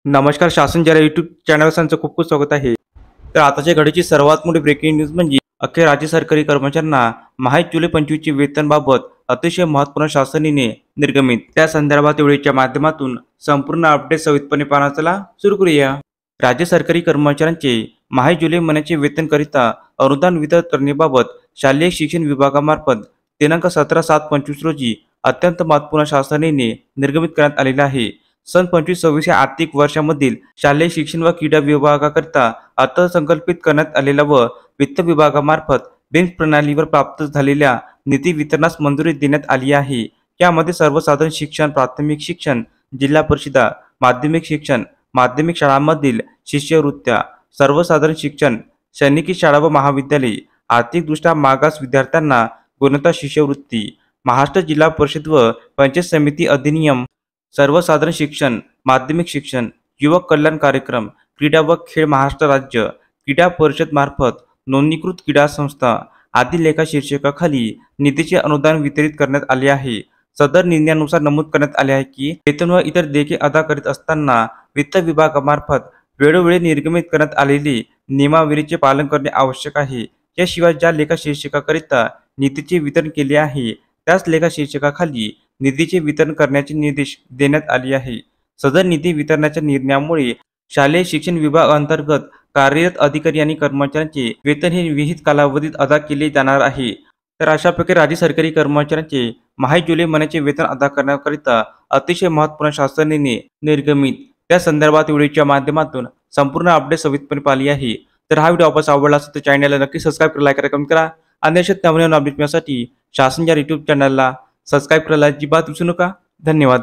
नमस्कार. शासन जरा यूट्यूब चॅनलवर त्यांचं खूप खूप स्वागत आहे. तर आताच्या घडीची सर्वात मोठी ब्रेकिंग न्यूज म्हणजे अखेर राज्य सरकारी कर्मचाऱ्यांना माहीत जुलै 25 ची वेतनबाबत अतिशय महत्त्वपूर्ण शासनाने निर्गमित. त्या संदर्भात व्हिडिओच्या माध्यमातून संपूर्ण अपडेट सविस्तरपणे पाहण्याचा चला सुरू करूया. राज्य सरकारी कर्मचाऱ्यांचे माहीत जुलै महिन्याचे वेतनकरिता अनुदान वितरण करण्याबाबत शालेय शिक्षण विभागामार्फत दिनांक 17/7/25 रोजी अत्यंत महत्त्वपूर्ण शासनाने निर्गमित करण्यात आलेले आहे. सन 25-26 या आर्थिक वर्षामधील शालेय शिक्षण व क्रीडा विभागाकरिता अर्थसंकल्पित करण्यात आलेल्या व वित्त विभागामार्फत बेंच प्रणालीवर प्राप्त झालेल्या निधी वितरणास मंजुरी देण्यात आली आहे. यामध्ये सर्वसाधारण शिक्षण, प्राथमिक शिक्षण, जिल्हा परिषदा, माध्यमिक शिक्षण, माध्यमिक शाळांमधील शिष्यवृत्त्या, सर्वसाधारण शिक्षण, सैनिकी शाळा व महाविद्यालये, आर्थिकदृष्ट्या मागास विद्यार्थ्यांना गुणवत्ता शिष्यवृत्ती, महाराष्ट्र जिल्हा परिषद व पंचायत समिती अधिनियम, सर्वसाधारण शिक्षण, माध्यमिक शिक्षण, युवक कल्याण कार्यक्रम, क्रीडा व खेळ महाराष्ट्र राज्य क्रीडा परिषद मार्फत नोंदणीकृत क्रीडा संस्था आदी लेखा शीर्षकाखाली निधीचे अनुदान वितरित करण्यात आले आहे. सदर निर्णयानुसार नमूद करण्यात आले आहे की वेतन व इतर देयके अदा करीत असताना वित्त विभागामार्फत वेळोवेळी निर्गमित करण्यात आलेली नियमावलीचे पालन करणे आवश्यक आहे. याशिवाय ज्या लेखा शीर्षकाकरिता निधीचे वितरण केले आहे त्याच लेखा शीर्षकाखाली निधीचे वितरण करण्याचे निर्देश देण्यात आले आहे. सदर निधी वितरणाच्या निर्णयामुळे शालेय शिक्षण विभाग अंतर्गत कार्यरत अधिकारी आणि कर्मचाऱ्यांचे वेतन हे विहित कालावधीत अदा केले जाणार आहे. तर अशा प्रकारे राज्य सरकारी कर्मचाऱ्यांचे माहीत जुलै महिन्याचे वेतन अदा करण्याकरिता अतिशय महत्त्वपूर्ण शासनाने निर्गमित. त्या संदर्भात व्हिडिओच्या माध्यमातून संपूर्ण अपडेट सविस्तरपणे पाहिली आहे. तर हा व्हिडिओ आपल्याला आवडला असेल तर चॅनलला नक्की सबस्क्राईब करा, लाईक करा, कमेंट करा आणि अशाच नवीन अपडेट मिळण्यासाठी शासन या यूट्यूब चॅनलला सबस्क्राईब करायला अजिबात विसरू नका. धन्यवाद.